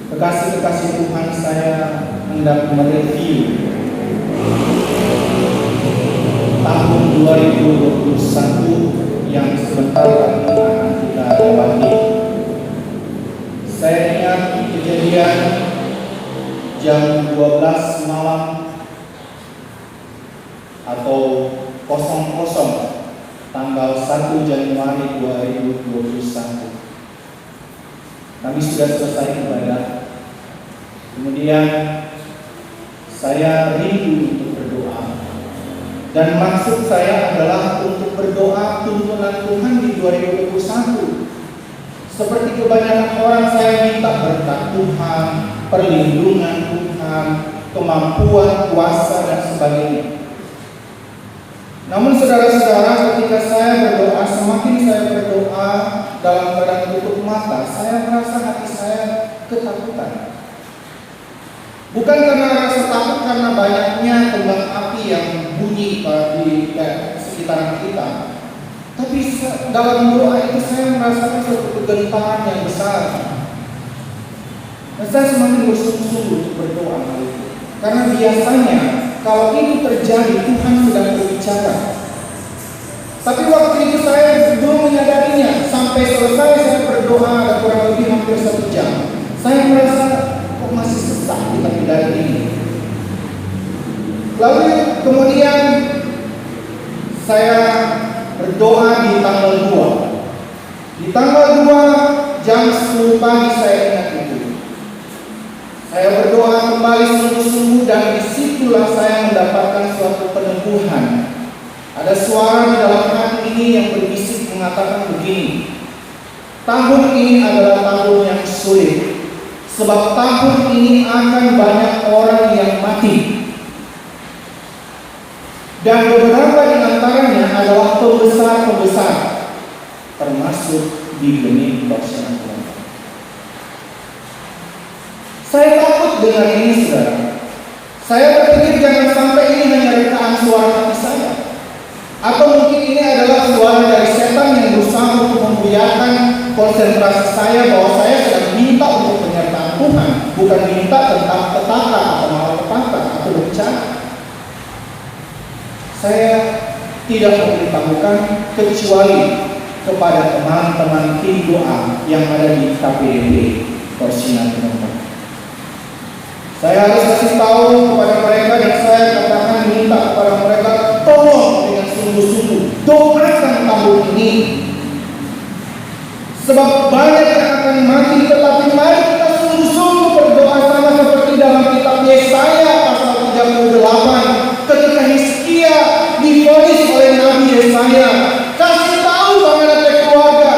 Kekasih-kekasih Tuhan, saya hendak mereview tahun 2021 yang sebentar lagi akan kita lewati. Saya ingat kejadian jam 12 malam atau 00 tanggal 1 Januari 2021. Kami sudah selesai ibadah. Kemudian saya rindu untuk berdoa. Dan maksud saya adalah untuk berdoa tuntunan Tuhan di 2021. Seperti kebanyakan orang, saya minta berkat Tuhan, perlindungan Tuhan, kemampuan, kuasa, dan sebagainya. Namun saudara-saudara, ketika saya berdoa, semakin saya berdoa dalam keadaan tutup mata, saya merasa hati saya ketakutan. Bukan karena rasa takut karena banyaknya kembang api yang bunyi di sekitaran kita, tapi dalam doa itu saya merasakan suatu kegentaran yang besar. Dan saya semakin bersungguh-sungguh untuk berdoa itu. Karena biasanya kalau itu terjadi, Tuhan sedang berbicara. Tapi waktu itu saya belum menyadarinya. Sampai selesai saya berdoa ada kurang lebih hampir 1 jam. Saya merasa kok masih sesak di dari ini. Lalu kemudian saya berdoa di tanggal 2. Di tanggal 2 jam 10 pagi saya ingat itu. Saya berdoa kembali sungguh-sungguh dan disitulah saya mendapatkan suatu peneguhan. Ada suara di dalam hati ini yang berbisik mengatakan begini, tahun ini adalah tahun yang sulit, sebab tahun ini akan banyak orang yang mati. Dan beberapa di antaranya adalah pembesar-pembesar, termasuk di benih Persatuan. Saya takut dengan ini, saudara. Saya berpikir jangan sampai ini hanya rekaan suara hati saya, atau mungkin ini adalah suara dari setan yang berusaha untuk membiarkan konsentrasi saya bahwa saya sedang minta untuk penyertaan Tuhan, bukan minta tentang petaka atau malapetaka atau bencana. Saya tidak memberitahukan kecuali kepada teman-teman tim doa yang ada di KPDB Persinan Tempat. Saya harus kasih tahu kepada mereka dan saya katakan minta kepada mereka, tolong dengan sungguh-sungguh doakan tahun ini, sebab banyak yang akan mati. Tetapi mari kita sungguh-sungguh berdoa sama seperti dalam kitab Yesaya pasal 38, ketika Hizkia divonis oleh Nabi Yesaya, kasih tahu kepada keluarga,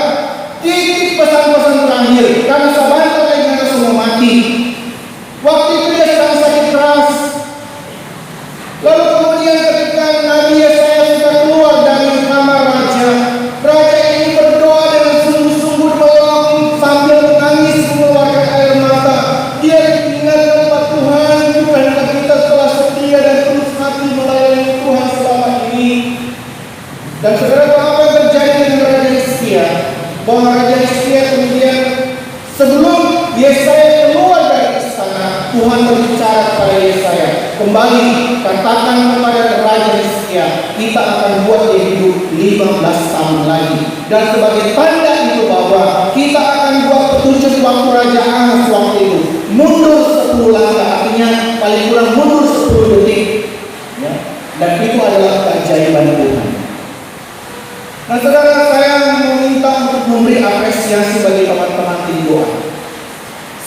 titip pesan-pesan terakhir karena sahabat mereka semua mati. Waktu itu dia sedang sakit keras. Lalu kemudian ketika Nabi Yesaya sudah keluar dari kamar raja, raja ini berdoa dengan sungguh-sungguh sambil menangis mengeluarkan air mata. Dia ingat kepada Tuhan, bukankah kita telah setia dan terus hati melayani Tuhan selama ini. Dan saudara, apa yang terjadi dengan Raja Hizkia? Bahwa Raja Hizkia kemudian sebelum Yesaya keluar dari istana, Tuhan berbicara kepada Yesaya, kembali katakan kepada Raja Hizkia, kita akan buat dia hidup 15 tahun lagi. Dan sebagai tanda itu bahwa kita akan buat petunjuk waktu Raja Ahaz waktu itu mundur 10 langkah, artinya paling kurang mundur 10 detik. Ya. Dan itu adalah keajaiban Tuhan. Nah saudara, saya meminta untuk memberi apresiasi bagi teman-teman tim doa.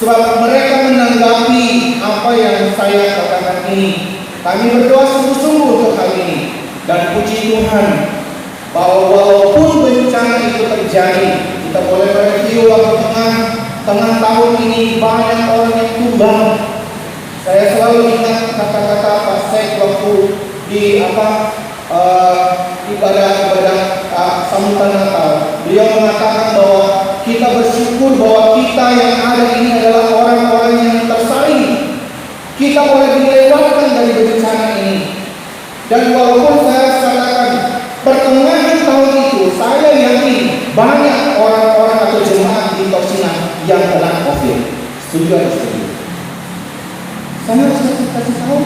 Sebab mereka menanggapi apa yang saya katakan ini. Kami berdoa sungguh-sungguh untuk hal ini. Dan puji Tuhan bahwa walaupun bencana itu terjadi, kita boleh mereview waktu tengah tahun ini banyak orang yang tumbang. Saya selalu ingat kata-kata Pasek waktu di ibadah sambutan Natal. Beliau mengatakan bahwa kita bersyukur bahwa kita yang ada ini adalah orang-orang yang tersaing. Kita boleh dilewatkan dari bencana ini. Dan walaupun saya katakan pertengahan tahun itu, saya yakin banyak orang-orang atau jemaat di Toksina yang kena COVID. Setuju atau setuju? Saya harus kasih tahu.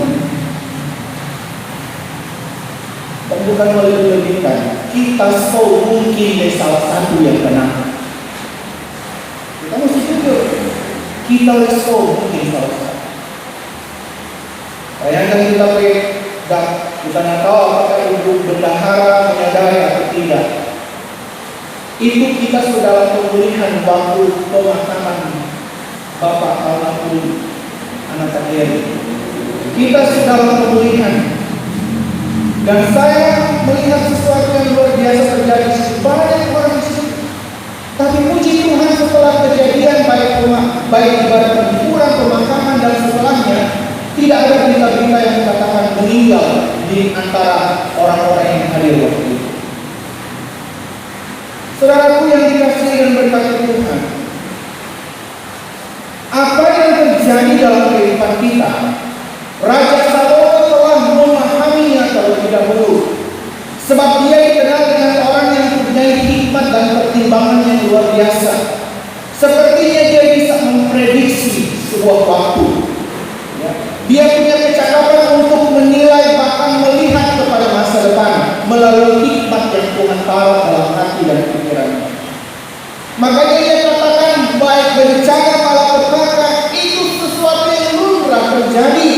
Dan bukan melebih-lebihkan. Kita so mungkin salah satu yang kena. Kita mesti jujur. Kita so mungkin salah satu. Bayangkan kita kita nggak tahu apakah ibu bendahara menyadari atau tidak. Itu kita sudah dalam pemulihan waktu pemakaman Bapak almarhum anak terakhir. Kita sudah dalam pemulihan. Dan saya melihat sesuatu yang luar biasa terjadi. Banyak orang di situ. Tapi puji Tuhan setelah kejadian baik ibadah penghiburan, pemakaman dan setelahnya, tidak ada berita-berita yang mengatakan meninggal di antara orang-orang yang hadir waktu itu. Saudaraku yang dikasihi dan berkati Tuhan, apa yang terjadi dalam kehidupan kita, Raja Salomo telah memahaminya terlebih dahulu. Sebab dia dikenal dengan orang yang mempunyai hikmat dan pertimbangan yang luar biasa. Sepertinya dia bisa memprediksi sebuah waktu. Dia punya kecakapan untuk menilai bahkan melihat kepada masa depan melalui hikmat yang Tuhan taruh dalam hati dan pikirannya. Makanya dia katakan baik bencana malapetaka itu sesuatu yang lumrah terjadi.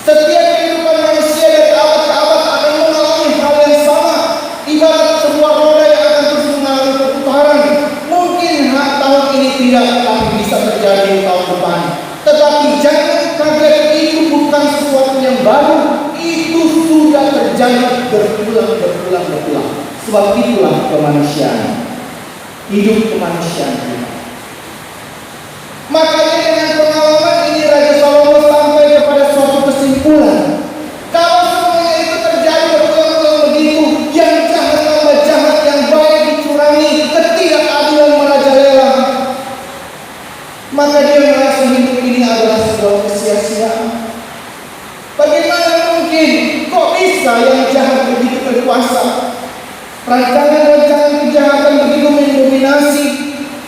Setiap kehidupan manusia dari abad ke abad akan mengalami hal yang sama. Ibarat sebuah roda yang akan terus mengalami perputaran. Mungkin tahun ini tidak, tapi bisa terjadi tahun depan. Tetapi jangan kaget, itu bukan sesuatu yang baru. Itu sudah terjadi berulang. Sebab itulah kemanusiaan. Hidup kemanusiaan. Makanya dengan pengalaman ini Raja Salomo sampai kepada suatu kesimpulan. Kalau semuanya itu terjadi berulang-ulang begitu, yang jahat tambah jahat, yang baik dicurangi, ketidakadilan merajalela, maka dia merasa hidup ini adalah sebuah kesia-siaan. Bagaimana mungkin kok bisa yang jahat begitu berkuasa? Rancangan-rancangan kejahatan begitu mendominasi.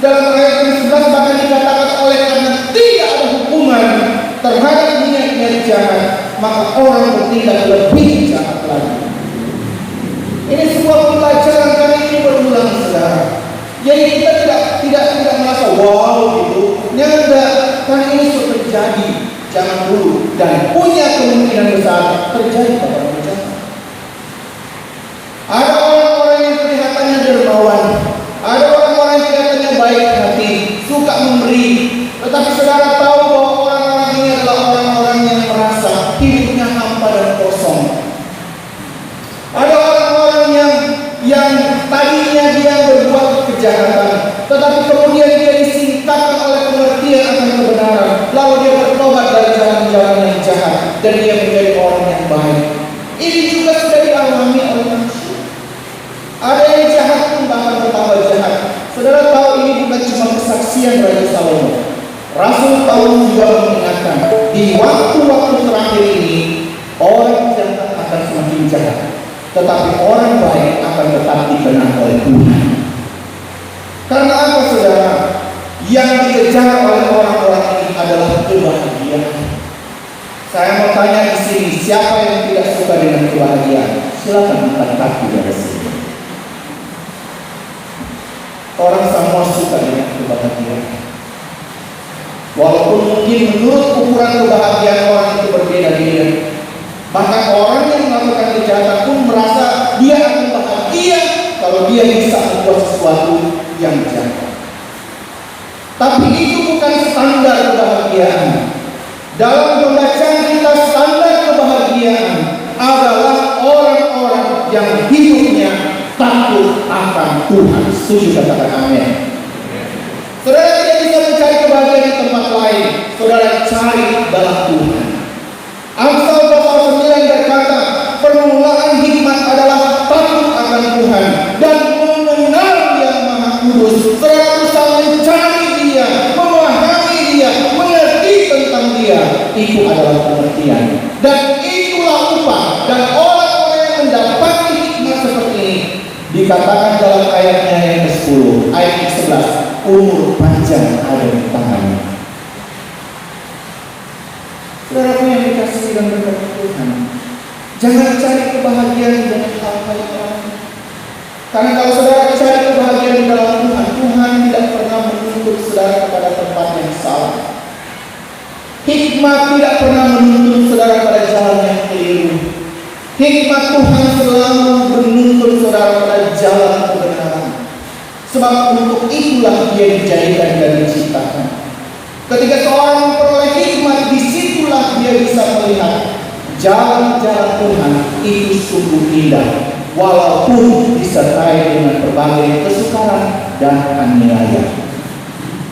Dalam ayat yang 11 bahkan dikatakan oleh karena tidak ada hukuman terhadap niat-niat jahat, maka orang bertindak lebih jahat lagi. Ini sebuah pelajaran kali ini berulang, saudara. Jadi kita tidak merasa wow gitu. Nyanda, karena ini sudah terjadi zaman dulu dan punya kemungkinan besar terjadi pada manusia. Ada orang-orang yang kelihatannya dermawan, ada orang-orang yang kelihatannya baik hati, suka memberi. Tetapi saudara tahu bahwa orang-orang ini adalah orang-orang yang merasa hidupnya hampa dan kosong. Ada orang-orang yang tadinya dia berbuat kejahatan, tetapi kemudian dia disingkapkan oleh pengertian akan kebenaran. Lalu dia bertobat dari jalan-jalan yang jahat dan dia menjadi orang yang baik. Ini juga sudah dialami oleh manusia. Ada yang jahat pun bahkan bertambah jahat. Saudara tahu ini bukan cuma kesaksian Raja Salomo. Rasul Paulus juga mengingatkan, di waktu-waktu terakhir ini orang jahat akan semakin jahat, tetapi orang baik akan tetap dikenal oleh Tuhan. Karena apa, saudara? Yang dikejar oleh orang-orang ini adalah kebahagiaan. Saya mau tanya di sini, siapa yang tidak suka dengan kebahagiaan? Silakan angkat kaki dari sini. Orang semua suka dengan kebahagiaan. Walaupun mungkin menurut ukuran kebahagiaan orang itu berbeda-beda. Bahkan orang yang melakukan kejahatan pun merasa dia akan bahagia kalau dia bisa membuat sesuatu yang jahat. Tapi itu bukan standar kebahagiaan. Dalam pembacaan kita, standar kebahagiaan adalah orang-orang yang hidupnya takut akan Tuhan. Setuju, katakan amin. Saudara tidak bisa mencari kebahagiaan di tempat lain. Saudara cari dalam Tuhan. Amsal pasal 9 berkata, permulaan hikmat adalah takut akan Tuhan dan mengenal Yang Maha Kudus. Saudara bisa mencari Dia, memahami Dia, mengerti tentang Dia. Itu adalah pengertian. Dan itulah upah. Dan orang-orang yang mendapati hikmat seperti ini dikatakan dalam ayatnya yang ke-10, ayat ke-11, umur panjang ada di tangannya. kasih dan berkat Tuhan, jangan cari kebahagiaan dengan hal-hal yang lain. Karena kalau saudara cari kebahagiaan di dalam Tuhan, Tuhan tidak pernah menuntut saudara kepada tempat yang salah. Hikmat tidak pernah menuntut saudara pada jalan yang keliru. Hikmat Tuhan selalu menuntut saudara pada jalan kebenaran. Sebab untuk itulah dia dijadikan dan diciptakan. Ketika seorang memperoleh hikmat, disitulah dia bisa melihat jalan-jalan Tuhan itu sungguh indah, walaupun disertai dengan berbagai kesukaran dan aniaya.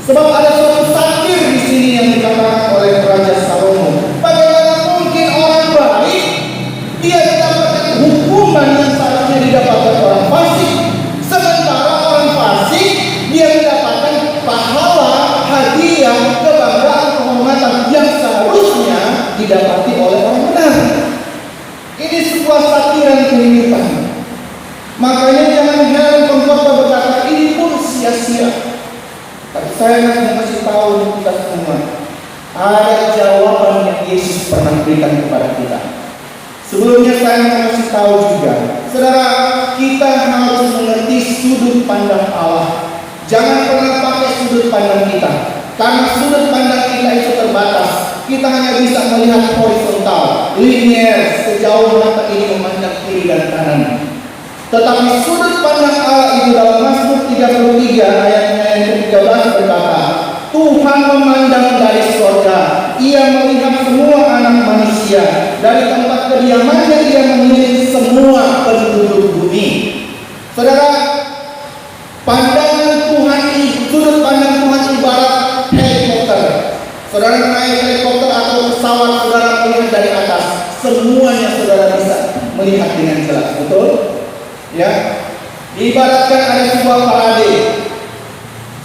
Sebab ada suatu satir di sini yang dikatakan oleh Raja Salomo. Bagaimana mungkin orang baik dia mendapatkan hukuman yang seharusnya didapatkan orang fasik, sementara orang fasik dia mendapatkan pahala, hadiah, kebanggaan, kehormatan yang seharusnya didapati oleh orang benar. Ini sebuah satiran kehidupan. Makanya jangan heran pengkhotbah berkata ini pun sia-sia. Tapi saya mau kasih tahu kita semua, ada jawaban yang Yesus pernah berikan kepada kita. Sebelumnya saya mau kasih tahu juga, saudara, kita harus mengerti sudut pandang Allah. Jangan pernah pakai sudut pandang kita, karena sudut pandang kita itu terbatas. Kita hanya bisa melihat horizontal, linear, sejauh mata ini memandang kiri dan kanan. Tetapi sudut pandang Allah itu dalam Mazmur 33 ayatnya yang ke-13 berkata, Tuhan memandang dari surga, Ia melihat semua anak manusia, dari tempat kediamannya Ia memilih semua penduduk bumi. Saudara, pandangan Tuhan ini, sudut pandang Tuhan ibarat helikopter. Saudara naik helikopter atau pesawat, saudara melihat dari atas, semuanya saudara bisa melihat dengan jelas, betul? Ya, diibaratkan ada sebuah parade,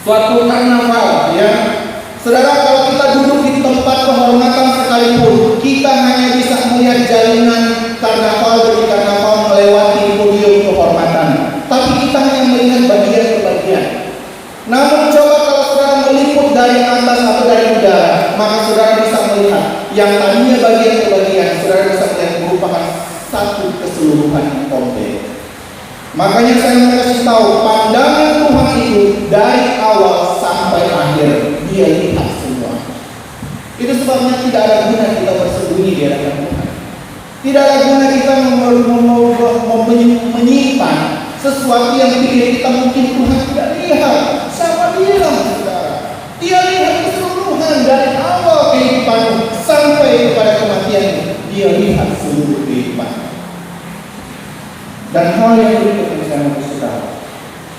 suatu karnaval, ya. Saudara, kalau kita duduk di tempat kehormatan sekalipun, kita hanya bisa melihat jalinan karnaval demi karnaval melewati podium kehormatan. Tapi kita hanya melihat bagian ke bagian. Namun coba kalau saudara meliput dari atas atau dari udara, maka saudara bisa melihat yang tadinya bagian ke bagian, saudara bisa melihat merupakan satu keseluruhan yang komplit. Makanya saya mau kasih tahu, pandangan Tuhan itu dari awal sampai akhir Dia lihat semua. Itu sebabnya tidak ada guna kita bersembunyi di hadapan Tuhan. Tidak ada guna kita menyimpan sesuatu yang pikir kita mungkin Tuhan tidak lihat. Siapa bilang, saudara? Dia lihat keseluruhan dari awal kehidupan sampai kepada kematian. Dia lihat seluruh kehidupan. Dan hal yang berikut yang saya mau kasih tahu,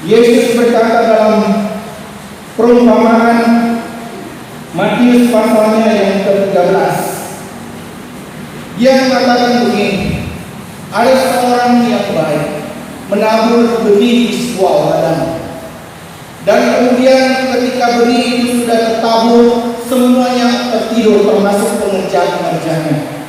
Yesus berkata dalam perumpamaan Matius pasalnya yang ke-13. Dia mengatakan begini, ada seorang yang baik menabur benih di sebuah ladang, dan kemudian ketika benih itu sudah tertabur, semuanya tertidur termasuk pengerja-pengerjanya.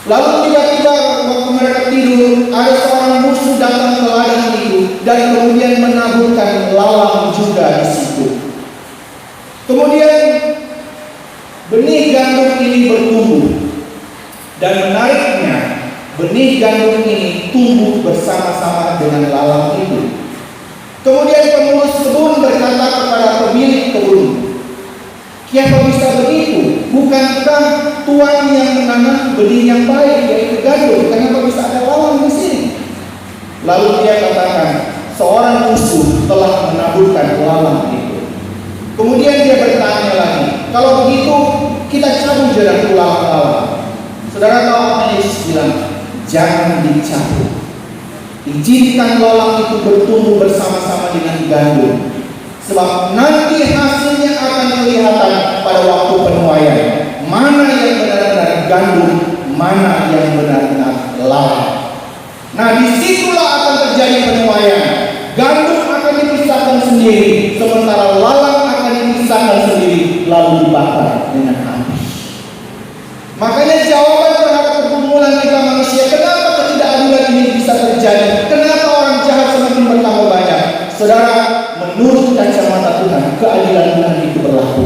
Lalu tiba-tiba waktu mereka tidur, ada seorang musuh datang ke ladang itu dan kemudian menaburkan lalang juga di situ. Kemudian benih gandum ini bertumbuh, dan menariknya benih gandum ini tumbuh bersama-sama dengan lalang itu. Kemudian pengurus kebun berkata kepada pemilik kebun, "Kenapa bisa begitu? Bukankah Tuhan yang menanam benih yang baik, yaitu gandum? Kenapa bisa ada lalang di sini?" Lalu dia katakan, seorang musuh telah menaburkan lalang itu. Kemudian dia bertanya lagi, kalau begitu kita cabut jalan lalang. Saudara tahu apa Yesus bilang? Jangan dicabut. Izinkan lalang itu bertumbuh bersama-sama dengan gandum. Sebab nanti hasilnya akan kelihatan pada waktu penuaian. Mana yang benar-benar gandum, mana yang benar-benar lalang. Nah, disitulah akan terjadi penuaian. Gandum akan dipisahkan sendiri, sementara lalang akan dipisahkan sendiri, lalu dibakar dengan api. Makanya jawaban terhadap pergumulan kita manusia, kenapa ketidakadilan ini bisa terjadi? Kenapa orang jahat semakin bertambah banyak? Saudara, menurut kacamata Tuhan, keadilan Tuhan itu berlaku.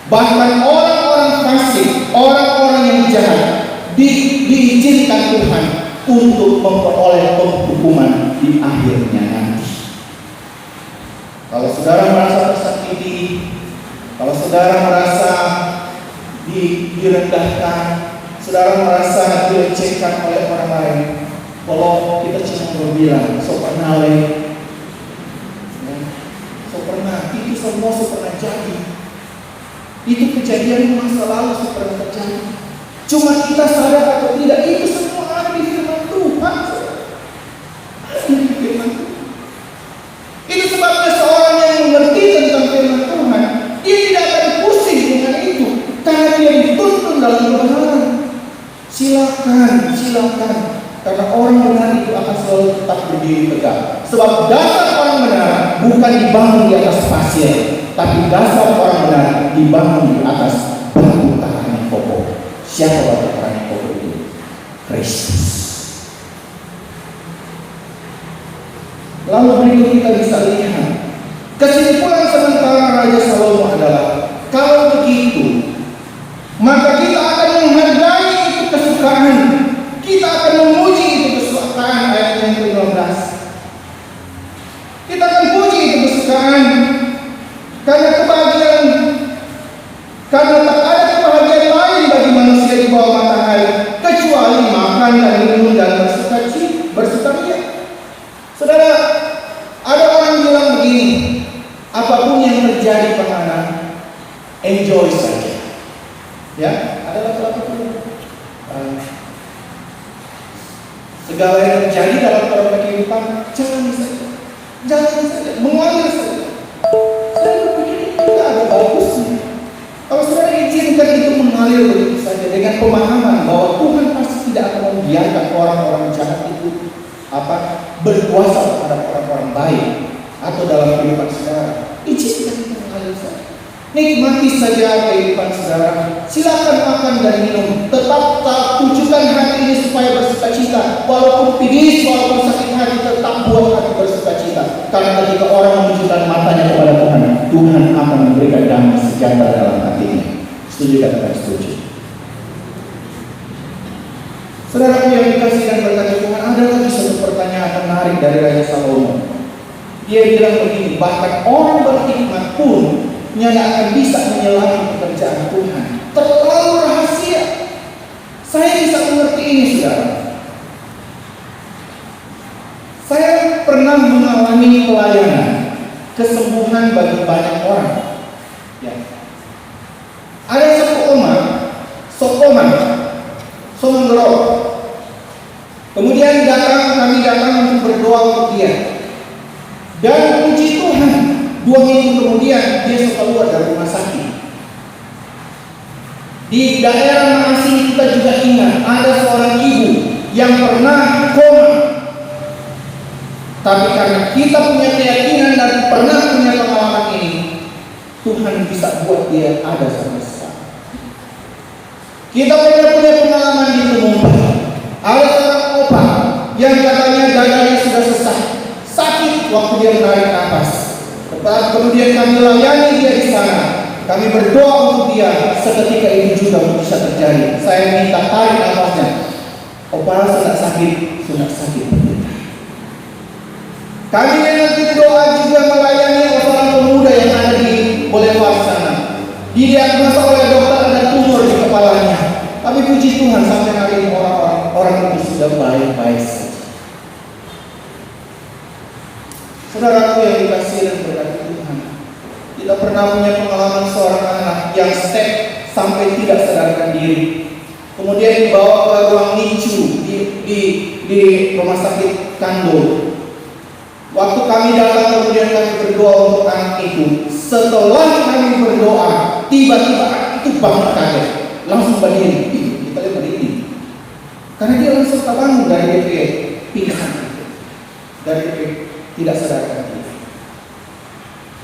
Bahkan orang-orang fasik, orang-orang yang jahat, diizinkan Tuhan untuk memperoleh penghukuman di akhirnya nanti. Kalau saudara merasa tersakiti, kalau saudara merasa direndahkan, saudara merasa dilecehkan oleh orang lain, kalau kita cuma berbilang, so pernah itu semua pernah jadi. Itu kejadian masa lalu pernah terjadi. Cuma kita sadar atau tidak, itu semua ada di firman Tuhan. Ada di firman Tuhan. Itu sebabnya seorang yang mengerti tentang firman Tuhan, dia tidak akan pusing dengan itu, karena dia dituntun dalam kebenaran. Silakan. Karena orang benar itu akan selalu tetap berdiri tegak. Sebab dasar orang benar bukan dibangun di atas pasir, tapi dasar orang benar dibangun di atas batu karang yang kokoh. Siapa batu karang yang kokoh itu? Kristus. Lalu berikut kita bisa lihat kesimpulan sementara Raja Salomo adalah, kalau begitu maka kita akan menghargai itu kesukaan, kita akan memuji itu kesukaan. Ayat yang ke-15, kita akan puji itu kesukaan, karena kebahagiaan, karena tak ada kebahagiaan lain bagi manusia di bawah matahari kecuali makan dan minum dan bersukaria. Saudara, ada orang bilang begini, apapun yang terjadi pada enjoy saja. Ya, ada laki-laki segala yang terjadi dalam kehidupan, jalani saja, mengalir saja. Saya berpikir itu tidak ada bagusnya. Kalau saudara izinkan itu mengalir begitu saja dengan pemahaman bahwa Tuhan pasti tidak akan membiarkan orang-orang jahat itu berkuasa terhadap orang-orang baik atau dalam kehidupan saudara, izinkan itu mengalir saja. Nikmati saja kehidupan saudara. Silakan makan dan minum. Tetap tunjukkan hati ini supaya bersukacita. Walaupun pedis, walaupun sakit hati, tetap buat hati bersukacita. Karena ketika orang menunjukkan matanya kepada Tuhan, Tuhan akan memberikan damai sejahtera dalam hatinya. Setuju katakan setuju. Saudaraku yang dikasih dan berkati Tuhan, ada lagi satu pertanyaan menarik dari Raja Salomo. Dia bilang begini, bahkan orang berhikmat pun tidak akan bisa menyelami pekerjaan Tuhan. Terlalu rahasia. Saya bisa mengerti ini, saudara. Saya pernah mengalami pelayanan kesembuhan bagi banyak orang. Ya. Ada satu sokoman gerok. Kemudian kami datang untuk berdoa untuk dia. Dan puji Tuhan, 2 minggu kemudian dia sudah keluar dari rumah sakit. Di daerah Makasih kita juga ingat ada seorang ibu yang pernah koma. Tapi karena kita punya keyakinan dan pernah punya pengalaman ini, Tuhan bisa buat dia ada sampai sekarang. Kita pernah punya pengalaman di Tumumpa. Ada seorang opa yang katanya dadanya sudah sakit waktu dia menarik nafas. Kemudian kami layani dia di sana. Kami berdoa untuk dia. Seketika itu juga bisa terjadi. Saya minta tarik nafasnya. Opala sudah sakit. Kami nanti doa juga melayani orang pemuda yang ada di Boulevard sana. Didiagnosa oleh dokter ada tumor di kepalanya. Tapi puji Tuhan sampai hari ini orang itu sudah baik-baik saja. Saudaraku yang dikasihi dan berkati Tuhan, kita pernah punya pengalaman seorang anak yang step sampai tidak sadarkan diri. Kemudian dibawa ke ruang NICU di rumah sakit Kandul. Waktu kami datang kemudian kami berdoa untuk anak itu. Setelah kami berdoa, tiba-tiba anak itu bangun kaget, langsung berdiri. Kita lihat berdiri. Karena dia langsung terbangun dari DP pingsan, dari DP tidak sadarkan diri.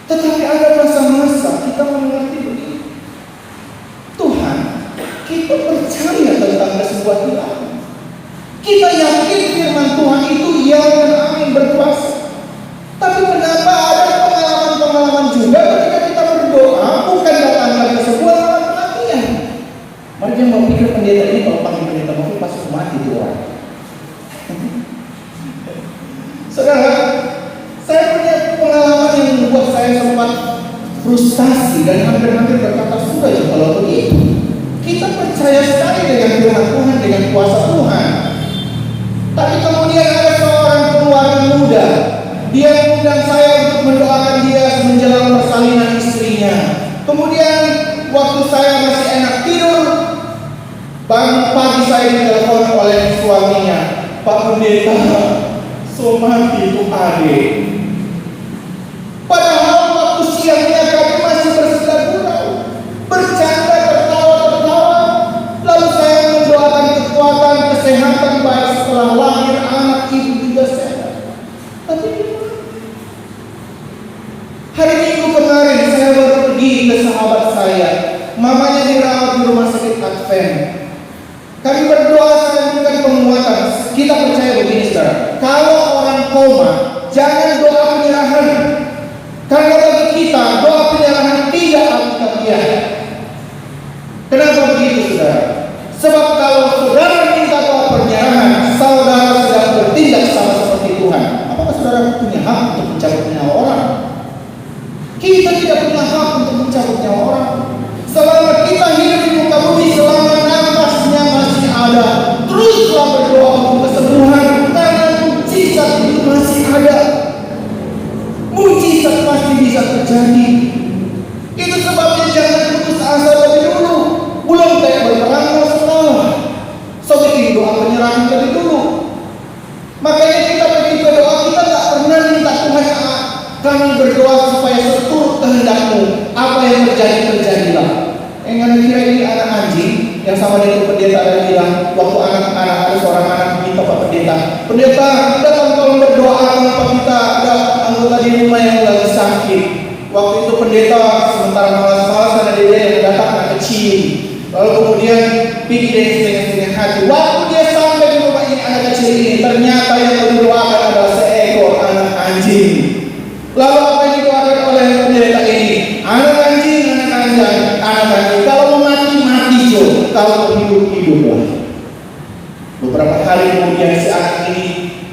Tetapi ada masa-masa kita mengerti begini. Tuhan, kita percaya tentang sebuah Tuhan. Kita yakin firman Tuhan itu iya dan amin berkuasa. Tapi kenapa ada pengalaman-pengalaman juga ketika kita berdoa bukan datang ke sebuah kematian? Mari jangan mau pikir pendeta ini kalau panggil pendeta mau mati itu orang. Saudara, saya punya pengalaman yang membuat saya sempat frustasi dan hampir-hampir berkata, sudah ya kalau begitu. Kita percaya sekali dengan firman Tuhan, dengan kuasa Tuhan. Tapi kemudian ada seorang keluarga muda, dia mengundang saya untuk mendoakan dia menjelang persalinan istrinya. Kemudian waktu saya masih enak tidur, bangun pagi saya ditelepon oleh suaminya, Pak Pendeta, so mati itu adik. Padahal waktu siangnya kami masih bersedar gurau, bercanda, tertawa. Lalu saya mendoakan kekuatan, kesehatan baik setelah lahir anak, ibu juga sehat. Tapi hari Minggu kemarin saya baru pergi ke sahabat saya, mamanya dirawat di rumah sakit Advent. Kami berdoa, saya berikan penguatan. Kita percaya begini saudara, kalau orang koma, jangan doa penyerahan. Karena bagi kita, doa penyerahan tidak alkitabiah. Kenapa begitu saudara? Sebab kalau saudara minta doa penyerahan, saudara sedang bertindak sama seperti Tuhan. Apakah saudara punya hak untuk mencabut nyawa orang? Kita tidak punya hak untuk mencabut nyawa orang. Selama kita hidup di muka bumi, selama nafasnya masih ada, teruslah berdoa untuk kesembuhan, karena mujizat itu masih ada. Mujizat pasti bisa terjadi. Itu sebabnya jangan putus asa lebih dulu. Belum kayak berperang masalah, so bikin doa penyerahan lebih dulu. Makanya kita pergi berdoa, kita tak pernah minta Tuhan, kami berdoa supaya seturut kehendak-Mu, apa yang terjadi terjadilah. Yang kira ini anak anjing yang sama dengan pendeta ada bilang, waktu anak-anak ada seorang anak minta Pak Pendeta datang tolong berdoa kenapa kita ada anggota di rumah yang lagi sakit. Waktu itu pendeta sementara malas-malasan ada dia yang datang anak kecil. Lalu kemudian pikir dari setengah-setengah hati, waktu dia sampai di rumah ini anak kecil ini, ternyata yang berdoakan adalah seekor anak anjing. Lalu apa yang didoakan oleh pendeta ini? Anak anjing. Kalau mau mati, mati jo. Kalau hidup, hiduplah. Beberapa hari kemudian si anak ini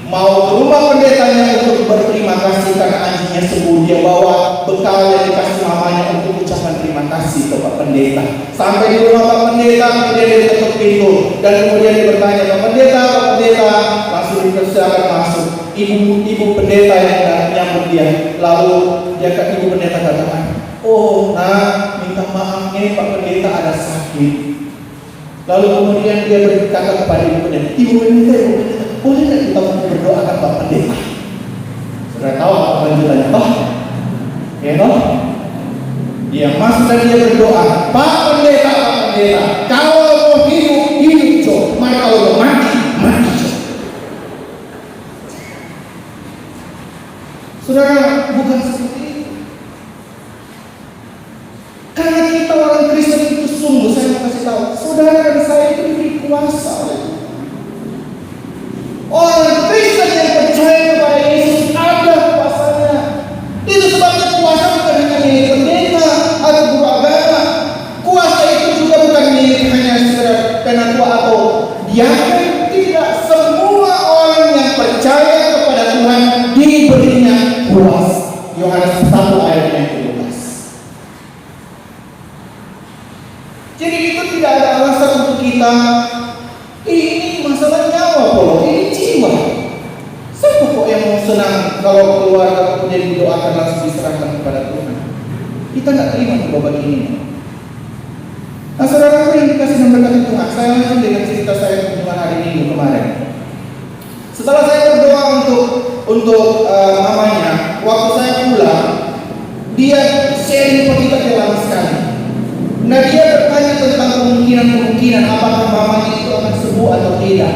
mau ke rumah pendetanya untuk berterima kasih karena anjingnya sembuh. Dia bawa bekal yang dikasih mamanya untuk ucapan terima kasih ke Pak Pendeta. Sampai di rumah Pak Pendeta, kemudian dia ketuk pintu dan kemudian dia bertanya, Pak Pendeta, langsung dipersilakan masuk. Ibu pendeta yang menyambut dia. Lalu dia ke ibu pendeta katakan, oh, nah, minta maaf nih Pak Pendeta ada sakit. Lalu kemudian dia berkata kepada ibu pendeta, boleh nggak kita berdoakan Pak Pendeta? Sudah tahu apa lanjutannya Pak? Ya toh? Dia masuk dan dia berdoa, Pak Pendeta, kalau mau hidup jo, maka kalau mau mati jo. Saudara, bukan seperti itu. Karena kita orang Kristen itu sungguh, saya mau kasih tahu, saudara dan saya itu diberi kuasa oleh Tuhan. Orang Kristen yang percaya kepada Yesus ada kuasanya. Itu sebabnya kuasa bukan hanya milik pendeta atau guru agama. Kuasa itu juga bukan milik hanya sekedar penatua atau diaken. Tidak, semua orang yang percaya kepada Tuhan diberinya kuasa. Yohanes 1 ayat yang 17. Jadi itu tidak ada alasan untuk kita, ini masalah nyawa polo, ini jiwa. Siapa kok yang mau senang kalau keluarga kemudian didoakan langsung diserahkan kepada Tuhan? Kita nggak terima babat ini. Nah, saudara yang dikasih dan berkati Tuhan, saya lanjut dengan cerita saya kunjungan hari Minggu kemarin. Setelah saya berdoa untuk mamanya, waktu saya pulang, dia sharing cerita lama sekali. Nah, dia bertanya tentang kemungkinan apakah mamanya itu akan sembuh atau tidak.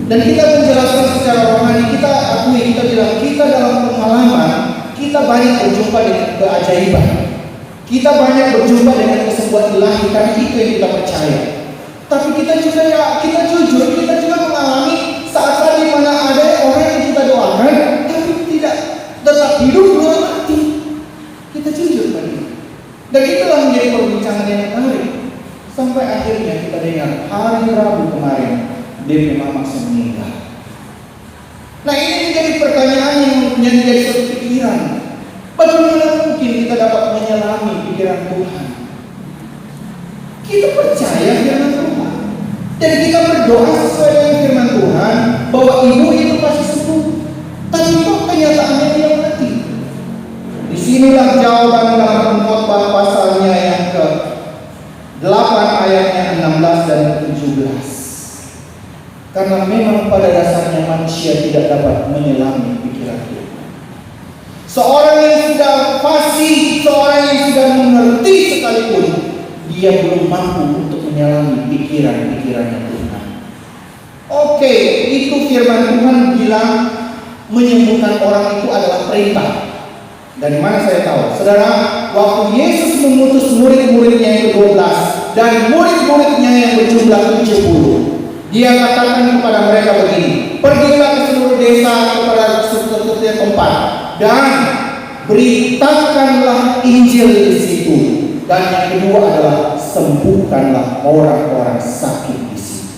Dan kita menjelaskan secara rohani, kita akui, kita bilang, kita dalam pengalaman, kita banyak berjumpa dengan keajaiban. Kita banyak berjumpa dengan kesembuhan ilahi, karena itu yang kita percaya. Tapi kita jujur, kita juga mengalami saat-saat di mana ada orang yang kita doakan, tapi tidak tetap hidup, belum mati. Kita jujur pada itu. Dan itulah menjadi perbincangan yang menarik. Sampai akhirnya kita dengar hari Rabu kemarin, dia memang masih meninggal. Nah, ini menjadi pertanyaan yang menjadi suatu pikiran. Bagaimana mungkin kita dapat menyelami pikiran Tuhan? Kita percaya firman Tuhan. Jadi kita berdoa sesuai dengan firman Tuhan bahwa ibu itu pasti sembuh. Tapi kok kenyataannya dia mati? Disinilah jawaban dalam Pengkhotbah pasalnya yang ke-8 ayatnya 16 dan 17. Karena memang pada dasarnya manusia tidak dapat menyelami pikiran Tuhan. Seorang yang sudah fasih, seorang yang sudah mengerti sekalipun, dia belum mampu untuk menyelami pikiran-pikirannya Tuhan. Oke, itu firman Tuhan bilang menyembuhkan orang itu adalah perintah. Dari mana saya tahu? Saudara, waktu Yesus mengutus murid-muridnya yang ke-12 dan murid-muridnya yang berjumlah 70, dia katakan kepada mereka begini, pergilah ke seluruh desa kepada setiap tempat dan beritakanlah Injil di situ. Dan yang kedua adalah sembuhkanlah orang-orang sakit di situ.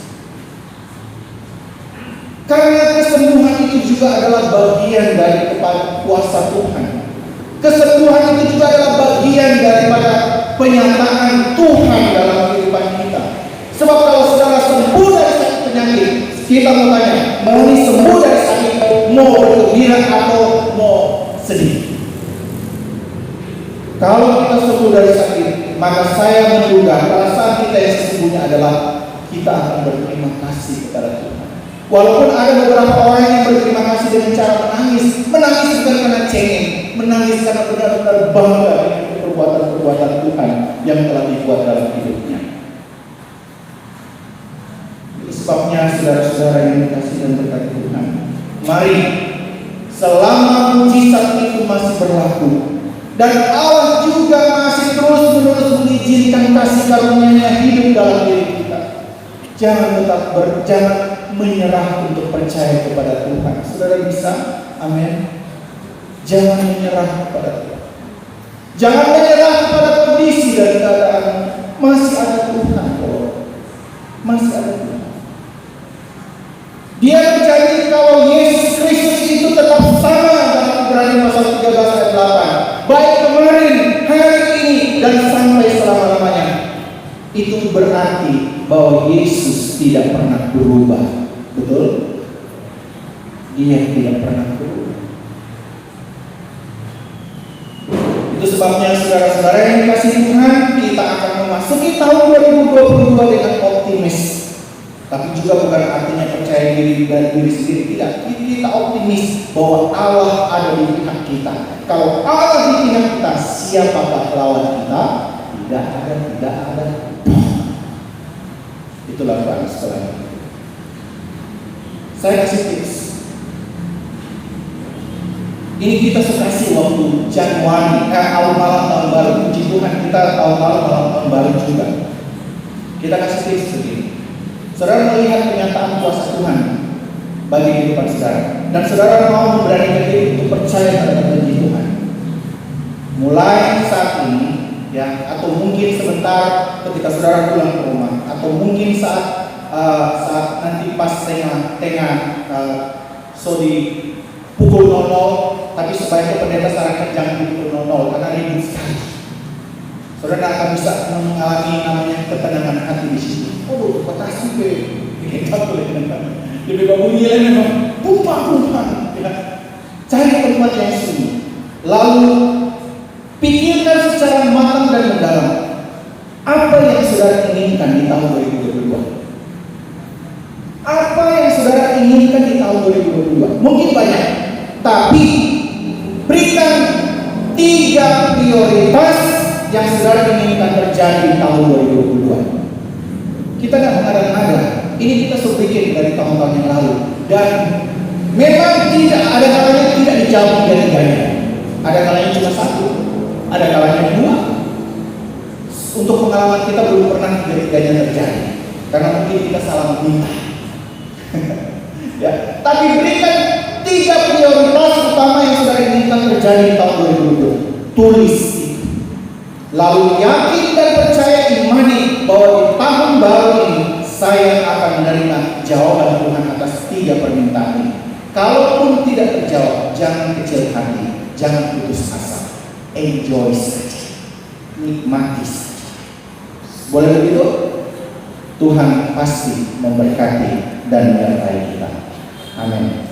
Karena kesembuhan itu juga adalah bagian dari kuasa Tuhan. Kesembuhan itu juga adalah bagian daripada penyataan Tuhan dalam kehidupan kita. Sebab kalau saudara sembuh dari sakit penyakit, kita mau tanya, mau sembuh dari sakit, mau bergembira atau mau sedih? Kalau kita sembuh dari sakit, maka saya menduga perasaan kita yang sesungguhnya adalah kita akan berterima kasih kepada Tuhan. Walaupun ada beberapa orang yang berterima kasih dengan cara menangis. Menangis bukan karena cengeng, menangis karena benar-benar bangga dengan perbuatan-perbuatan Tuhan yang telah dibuat dalam hidupnya. Itu sebabnya saudara-saudara yang dikasihi dan berkati Tuhan, mari selama mujizat itu masih berlaku dan Allah juga masih terus-menerus mengizinkan kasih karunia-Nya hidup dalam diri kita, jangan menyerah untuk percaya kepada Tuhan. Saudara bisa? Amin. Jangan menyerah kepada Tuhan. Jangan menyerah kepada kondisi dan keadaan. Masih ada Tuhan, masih ada Tuhan. Dia berjanji kalau Yesus Kristus itu tetap sama dalam Ibrani pasal 13 ayat 8. Baik kemarin, hari ini, dan sampai selama-lamanya. Itu berarti bahwa Yesus tidak pernah berubah. Betul? Dia tidak pernah berubah. Itu sebabnya saudara-saudara yang dikasihi Tuhan, kita akan memasuki tahun 2022 dengan optimis. Tapi juga bukan artinya percaya diri dan diri sendiri, tidak. Kita optimis bahwa Allah ada di pihak kita. Kalau Allah di pihak kita, siapakah lawan kita? Tidak ada. Itulah Tuhan sekalian. Saya kasih tips. Ini kita kasih waktu Januari, awal malam tahun baru. Puji Tuhan kita awal malam tahun baru juga. Kita kasih tips begini. Saudara melihat kenyataan kuasa Tuhan bagi kehidupan saudara, dan saudara mau memberanikan diri untuk percaya terhadap janji Tuhan. Mulai saat ini, ya, atau mungkin sebentar ketika saudara pulang ke rumah, atau mungkin saat nanti pas tengah so di pukul 00, tapi sebaiknya pendeta sarankan jangan di pukul 00 karena ribut sekali. Saudara akan bisa mengalami namanya ketenangan hati di situ. Oh, makasih kita boleh dengar. Lebih bunyi lagi memang pumpang. Cari tempat yang sunyi. Lalu pikirkan secara matang dan mendalam apa yang saudara inginkan di tahun 2022. Apa yang saudara inginkan di tahun 2022? Mungkin banyak, tapi berikan 3 prioritas yang saudara inginkan terjadi di tahun 2022. Kita tidak mengada-ngada. Ini kita sudah bikin dari tahun-tahun yang lalu. Dan memang tidak ada kalanya tidak dijawab tiga-tiganya. Ada kalanya cuma 1, ada kalanya 2. Untuk pengalaman kita belum pernah tiga-tiganya terjadi. Karena mungkin kita salah meminta. Ya, tapi berikan 3 prioritas utama yang saudara inginkan terjadi di tahun 2022. Tulis. Lalu yakin dan percaya imani bahwa di tahun baru ini saya akan menerima jawaban Tuhan atas 3 permintaan ini. Kalaupun tidak terjawab, jangan kecil hati, jangan putus asa. Enjoy saja, nikmati saja. Boleh begitu? Tuhan pasti memberkati dan menyertai kita. Amin.